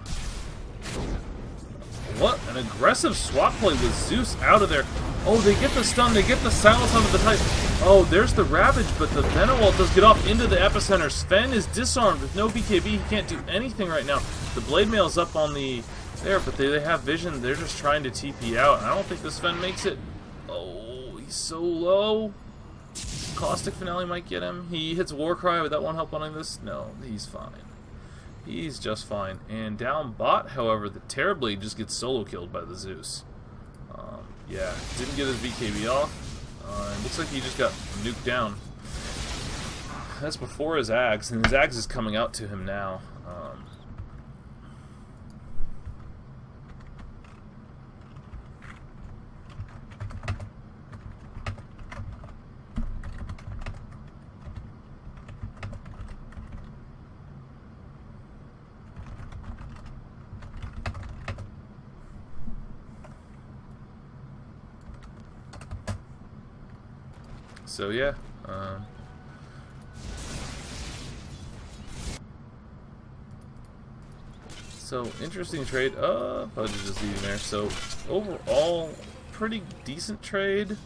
What an aggressive swap play with Zeus out of there. Oh, they get the stun, they get the silence onto the Titan. Oh, there's the Ravage, but the Venno ult does get off into the epicenter. Sven is disarmed with no BKB. He can't do anything right now. The Blade Mail's up on the... there, but they have vision. They're just trying to TP out. I don't think the Sven makes it. Oh, he's so low. Caustic Finale might get him. He hits Warcry, but that won't help on this. No, he's fine. He's just fine. And down bot, however, the Terrorblade just gets solo killed by the Zeus. Yeah, didn't get his BKB off. It looks like he just got nuked down. That's before his Ags, and his Ags is coming out to him now. So yeah, so interesting trade. Pudge is just leaving there. So overall, pretty decent trade,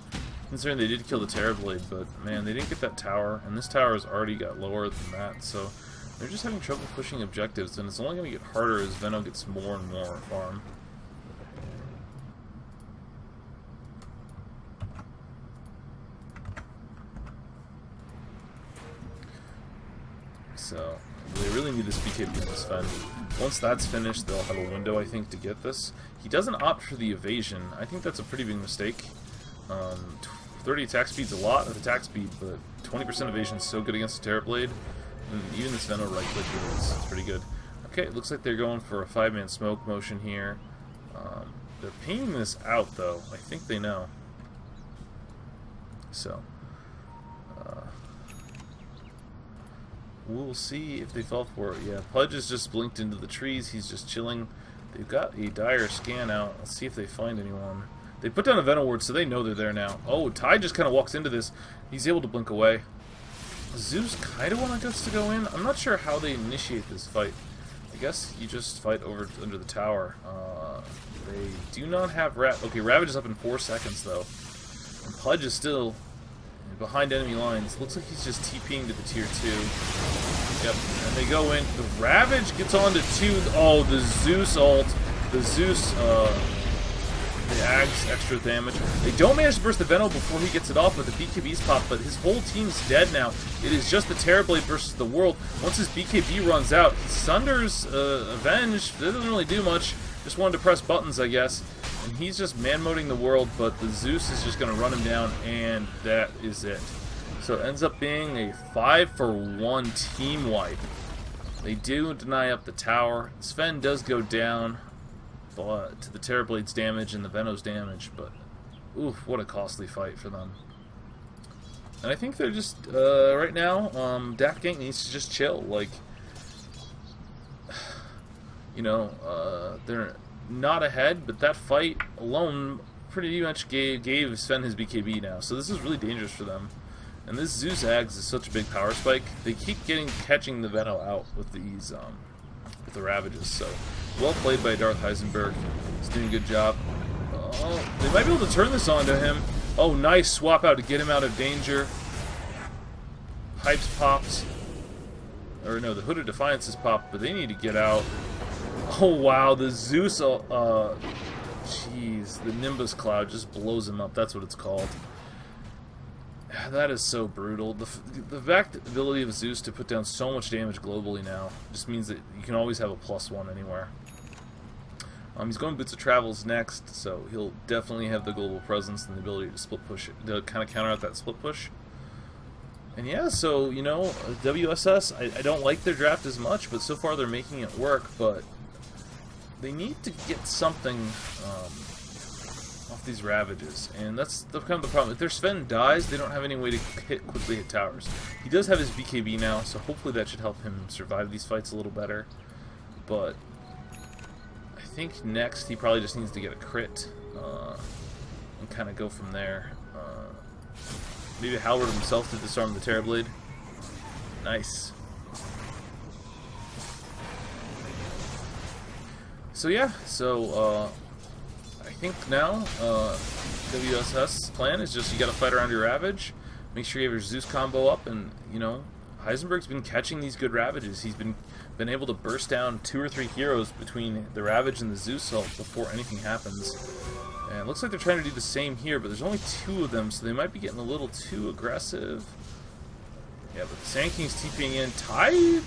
considering they did kill the Terrorblade. But man, they didn't get that tower, and this tower has already got lower than that. So they're just having trouble pushing objectives, and it's only going to get harder as Venno gets more and more farm. So they really need this BKB in this Fen. Once that's finished, they'll have a window, I think, to get this. He doesn't opt for the evasion. I think that's a pretty big mistake. 30 attack speed's a lot of attack speed, but 20% evasion is so good against the Terrorblade. And even this Venno right click is pretty good. Okay, it looks like they're going for a 5-man smoke motion here. They're pinging this out, though. I think they know. So we'll see if they fall for it. Yeah, Pudge is just blinked into the trees. He's just chilling. They've got a dire scan out. Let's see if they find anyone. They put down a Venno ward, so they know they're there now. Oh, Ty just kind of walks into this. He's able to blink away. Zeus kind of wants us to go in. I'm not sure how they initiate this fight. I guess you just fight over under the tower. They do not have Okay, Ravage is up in 4 seconds, though. And Pudge is still behind enemy lines. Looks like he's just TPing to the tier 2. Yep, and they go in. The Ravage gets onto 2. Oh, the Zeus ult. The Zeus, the Ags extra damage. They don't manage to burst the Venno before he gets it off, but the BKB's pop, but his whole team's dead now. It is just the Terrorblade versus the world. Once his BKB runs out, he sunders Avenge. That doesn't really do much. Just wanted to press buttons, I guess. And he's just man-moding the world, but the Zeus is just going to run him down, and that is it. So it ends up being a 5-for-1 team wipe. They do deny up the tower. Sven does go down but to the Terrorblade's damage and the Venno's damage, but oof, what a costly fight for them. And I think they're just, right now, Daft Gank needs to just chill. Like, you know, they're not ahead, but that fight alone pretty much gave Sven his BKB now. So this is really dangerous for them. And this Zeus Ags is such a big power spike. They keep catching the Venno out with these with the Ravages. So well played by Darth Heisenberg. He's doing a good job. Oh, they might be able to turn this onto him. Oh, nice swap out to get him out of danger. Pipes pops. Or no, the Hood of Defiance is popped, but they need to get out. Oh wow, the Zeus, jeez, the Nimbus Cloud just blows him up. That's what it's called. That is so brutal. The fact ability of Zeus to put down so much damage globally now just means that you can always have a +1 anywhere. He's going Boots of Travels next, so he'll definitely have the global presence and the ability to split push, to kind of counter out that split push. And yeah, so, you know, WSS, I don't like their draft as much, but so far they're making it work, but they need to get something off these Ravages, and that's kind of the problem. If their Sven dies, they don't have any way to quickly hit towers. He does have his BKB now, so hopefully that should help him survive these fights a little better, but I think next he probably just needs to get a crit and kind of go from there. Maybe Howard himself to disarm the Terrorblade. Nice. So yeah, so I think now WSS plan is just you got to fight around your Ravage, make sure you have your Zeus combo up, and you know Heisenberg's been catching these good Ravages. He's been able to burst down 2 or 3 heroes between the Ravage and the Zeus ult before anything happens, And it looks like they're trying to do the same here, but there's only 2 of them, so they might be getting a little too aggressive. Yeah, but the Sand King's TPing in. Tide?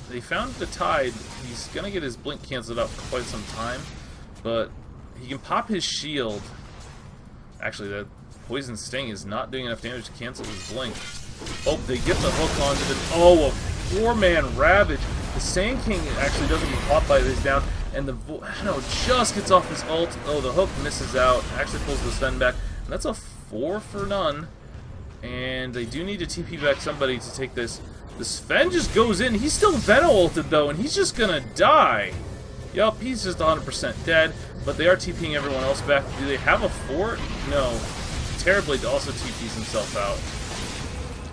They found the Tide. He's going to get his blink canceled out for quite some time, but he can pop his shield. Actually, that Poison Sting is not doing enough damage to cancel his blink. Oh, they get the hook onto the... Oh, a 4-man Ravage. The Sand King actually doesn't get caught by this down, and the Veno just gets off his ult. Oh, the hook misses out. Actually pulls the Sven back, and that's a 4 for none. And they do need to TP back somebody to take this. The Sven just goes in. He's still Veno ulted, though, and he's just gonna die. Yup, he's just 100% dead, but they are TPing everyone else back. Do they have a fort? No. Terrorblade also TPs himself out.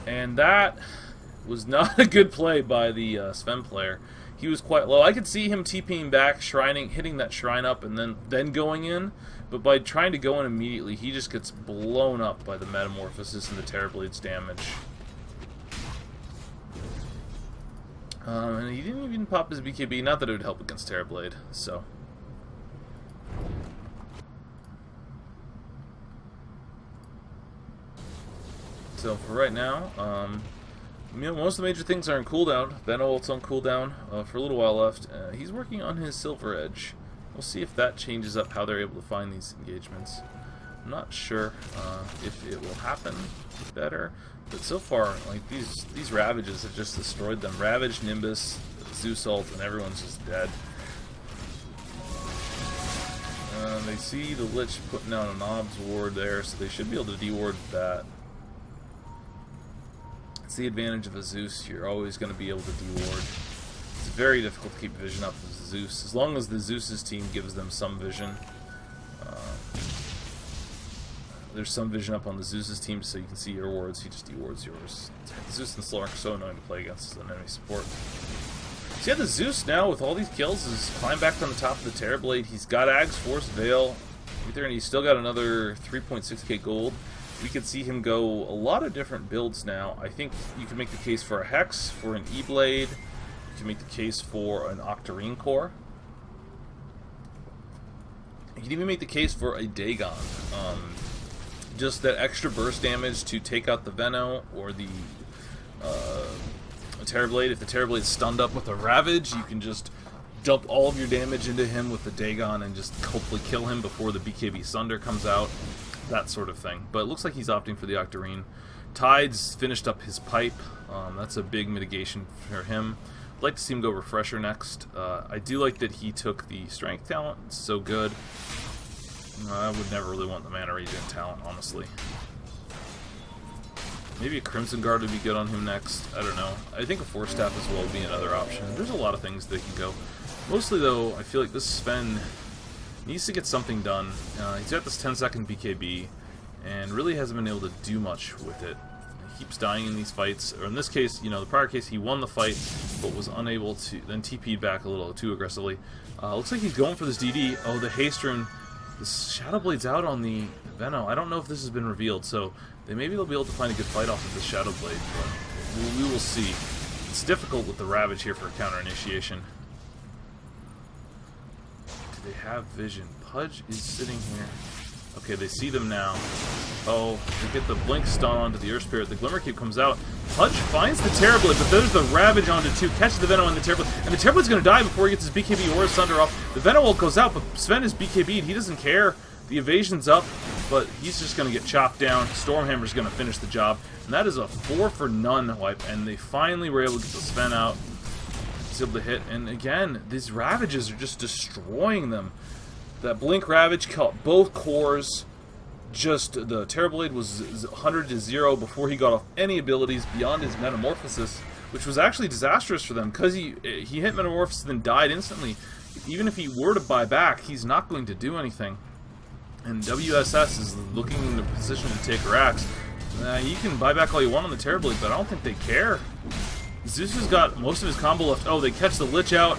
And that was not a good play by the Sven player. He was quite low. I could see him TPing back, hitting that shrine up, and then going in. But by trying to go in immediately, he just gets blown up by the Metamorphosis and the Terrorblade's damage. And he didn't even pop his BKB. Not that it would help against Terrorblade. So for right now, you know, most of the major things are in cooldown. Veno ult's on cooldown for a little while left. He's working on his Silver Edge. We'll see if that changes up how they're able to find these engagements. I'm not sure if it will happen better, but so far, like these Ravages have just destroyed them. Ravage, Nimbus, Zeus ult, and everyone's just dead. They see the Lich putting out an Ob's ward there, so they should be able to deward that. It's the advantage of a Zeus. You're always going to be able to deward. It's very difficult to keep vision up with Zeus, as long as the Zeus's team gives them some vision. There's some vision up on the Zeus's team, so you can see your wards. He just dewards yours. Zeus and Slow are so annoying to play against as an enemy support. So yeah, the Zeus now, with all these kills, is climbed back on the top of the Terrorblade. He's got Ag's Force Veil, and he's still got another 3.6k gold. We could see him go a lot of different builds now. I think you can make the case for a Hex, for an E-Blade. You can make the case for an Octarine Core. You can even make the case for a Dagon. Just that extra burst damage to take out the Veno or the Terrorblade. If the Terrorblade's stunned up with a Ravage, you can just dump all of your damage into him with the Dagon and just hopefully kill him before the BKB Sunder comes out. That sort of thing. But it looks like he's opting for the Octarine. Tide's finished up his pipe. That's a big mitigation for him. I'd like to see him go Refresher next. I do like that he took the Strength talent. It's so good. I would never really want the Mana Regen talent, honestly. Maybe a Crimson Guard would be good on him next. I don't know. I think a Force Staff as well would be another option. There's a lot of things they can go. Mostly, though, I feel like this Sven needs to get something done. He's got this 10-second BKB, and really hasn't been able to do much with it. He keeps dying in these fights, or in this case, you know, the prior case, he won the fight, but was unable to, then TP'd back a little too aggressively. Looks like he's going for this DD. Oh, the Haste Rune. The Shadow Blade's out on the Veno. I don't know if this has been revealed, so maybe they'll be able to find a good fight off of the Shadow Blade, but we will see. It's difficult with the Ravage here for counter initiation. Do they have vision? Pudge is sitting here. Okay, they see them now. Oh, they get the Blink stun onto the Earth Spirit. The Glimmer Keep comes out. Pudge finds the Terrorblade, but there's the Ravage onto 2. Catches the Veno on the Terrorblade. And the Terrorblade's going to die before he gets his BKB or his Thunder off. The Veno ult goes out, but Sven is BKB'd. He doesn't care. The evasion's up, but he's just going to get chopped down. Stormhammer's going to finish the job. And that is a 4 for none wipe. And they finally were able to get the Sven out. He's able to hit. And again, these Ravages are just destroying them. That Blink Ravage caught both cores. Just the Terrorblade was 100 to 0 before he got off any abilities beyond his Metamorphosis, which was actually disastrous for them because he hit Metamorphosis and then died instantly. Even if he were to buy back, he's not going to do anything. And WSS is looking in a position to take Rax. You can buy back all you want on the Terrorblade, but I don't think they care. Zeus has got most of his combo left. Oh, they catch the Lich out.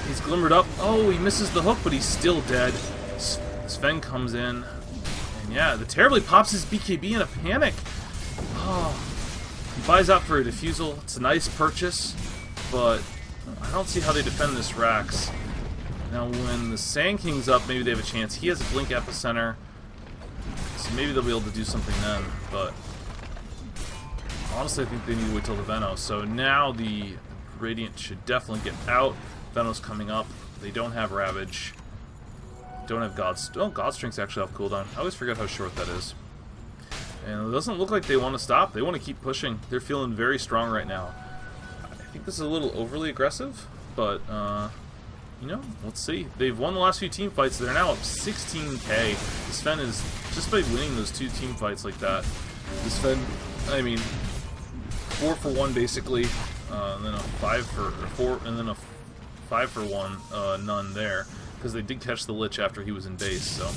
He's glimmered up. Oh, he misses the hook, but he's still dead. Sven comes in. And yeah, the Terrorblade pops his BKB in a panic. Oh, he buys out for a Diffusal. It's a nice purchase, but I don't see how they defend this Rax. Now when the Sand King's up, maybe they have a chance. He has a Blink Epicenter, so maybe they'll be able to do something then, but honestly I think they need to wait till the Venom. So now the Radiant should definitely get out. Venom's coming up. They don't have Ravage. Don't have God Strength's actually off cooldown. I always forget how short that is. And it doesn't look like they want to stop. They want to keep pushing. They're feeling very strong right now. I think this is a little overly aggressive, but you know, let's see. They've won the last few team fights. They're now up 16k. This Sven is, just by winning those 2 team fights like that, this Sven, I mean, 4 for 1 basically, and then a 5 for 4, and then a 5 for 1 none there, because they did catch the Lich after he was in base. So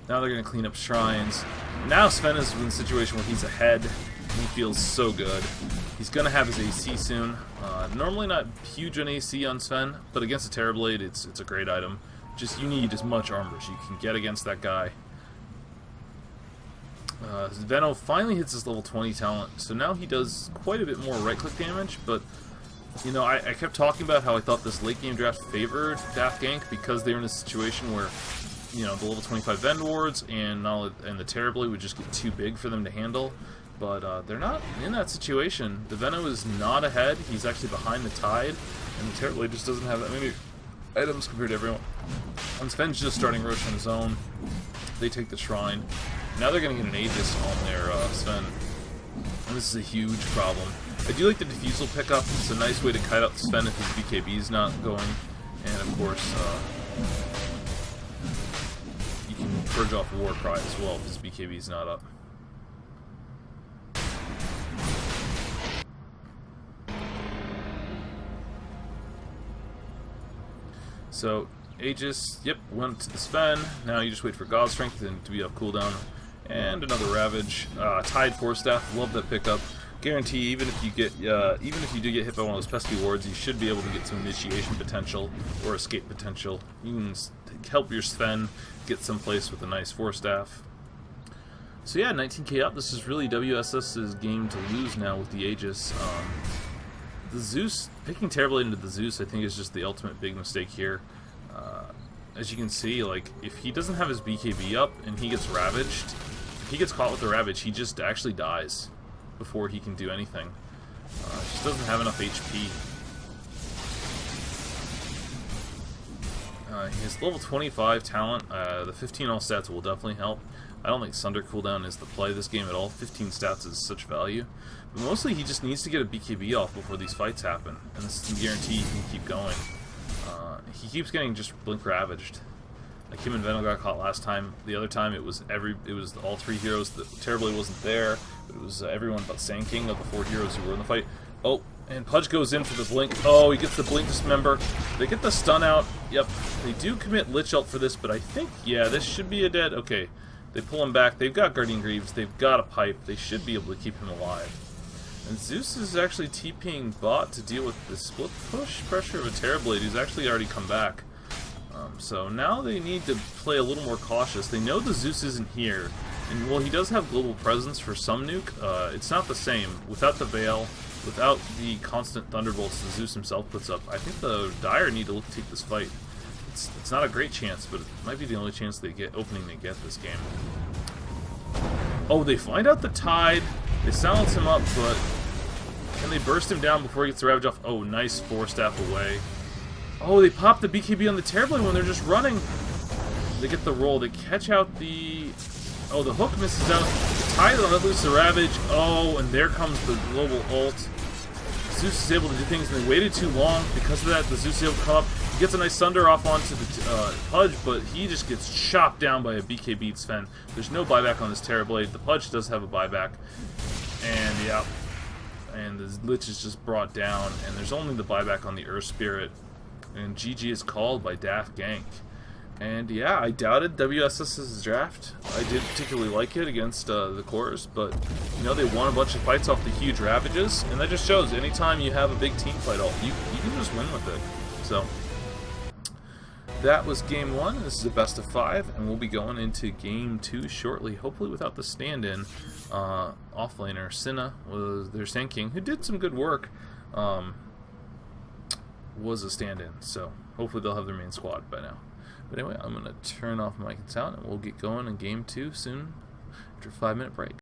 now they're going to clean up shrines. Now Sven is in a situation where he's ahead. He feels so good. He's going to have his AC soon. Normally not huge on AC on Sven, but against a Terrorblade, it's a great item. Just you need as much armor as you can get against that guy. Veno finally hits his level 20 talent, so now he does quite a bit more right-click damage, but you know, I kept talking about how I thought this late-game draft favored Daft Gank because they were in a situation where, you know, the level 25 Vend Wards and the Terrorblade would just get too big for them to handle. But they're not in that situation. The Venom is not ahead. He's actually behind the Tide, and the Terrorblade just doesn't have that many items compared to everyone. And Sven's just starting Rosh on his own. They take the Shrine. Now they're going to get an Aegis on their Sven. And this is a huge problem. I do like the Diffusal pickup. It's a nice way to kite out the Sven if his BKB is not going. And of course, you can purge off Warcry as well if his BKB is not up. So, Aegis, yep, went to the Sven. Now you just wait for God Strength to be up cooldown. And another Ravage. Tide Force Staff, love that pickup. Guarantee, even if you do get hit by one of those pesky wards, you should be able to get some initiation potential or escape potential. You can help your Sven get someplace with a nice Force Staff. So yeah, 19k up. This is really WSS's game to lose now with the Aegis. The Zeus, picking Terrorblade into the Zeus, I think is just the ultimate big mistake here. As you can see, like, if he doesn't have his BKB up and he gets ravaged, if he gets caught with the Ravage, he just actually dies before he can do anything. Just doesn't have enough HP. His level 25 talent, the 15 all stats will definitely help. I don't think Sunder cooldown is the play this game at all. 15 stats is such value. But mostly he just needs to get a BKB off before these fights happen. And this is a guarantee he can keep going. He keeps getting just blink ravaged. Like him and Venom got caught last time. The other time it was all 3 heroes. The Terrorblade wasn't there, but it was everyone but Sand King of the 4 heroes who were in the fight. Oh, and Pudge goes in for the blink. Oh, he gets the blink dismember. They get the stun out. Yep, they do commit Lich Ult for this, but I think, yeah, this should be a dead. Okay, they pull him back. They've got Guardian Greaves. They've got a pipe. They should be able to keep him alive. And Zeus is actually TPing bot to deal with the split push pressure of a Terrorblade who's actually already come back. So now they need to play a little more cautious. They know the Zeus isn't here. And while he does have global presence for some nuke, it's not the same. Without the Veil, without the constant Thunderbolts the Zeus himself puts up, I think the Dire need to take this fight. It's not a great chance, but it might be the only chance they get opening they get this game. Oh, they find out the Tide. They silence him up, but can they burst him down before he gets the Ravage off? Oh, nice Force Staff away. Oh, they pop the BKB on the Terrorblade when they're just running. They get the roll. They catch out the... Oh, the hook misses out. The Tide let loose the Ravage. Oh, and there comes the global ult. Zeus is able to do things, and they waited too long. Because of that, the Zeus is able to come up. He gets a nice Thunder off onto the Pudge, but he just gets chopped down by a BKB Sven. There's no buyback on this Terrorblade. The Pudge does have a buyback. And, yeah. And the Lich is just brought down, and there's only the buyback on the Earth Spirit. And GG is called by Daft Gank. And yeah, I doubted WSS's draft. I did particularly like it against the cores, but you know, they won a bunch of fights off the huge Ravages, and that just shows anytime you have a big team fight, you can just win with it. So that was game 1. This is a best of 5, and we'll be going into game 2 shortly, hopefully without the stand-in. Offlaner Cinna was their Sand King, who did some good work. was a stand-in, so hopefully they'll have their main squad by now. But anyway, I'm going to turn off my sound, and we'll get going in Game 2 soon after a 5-minute break.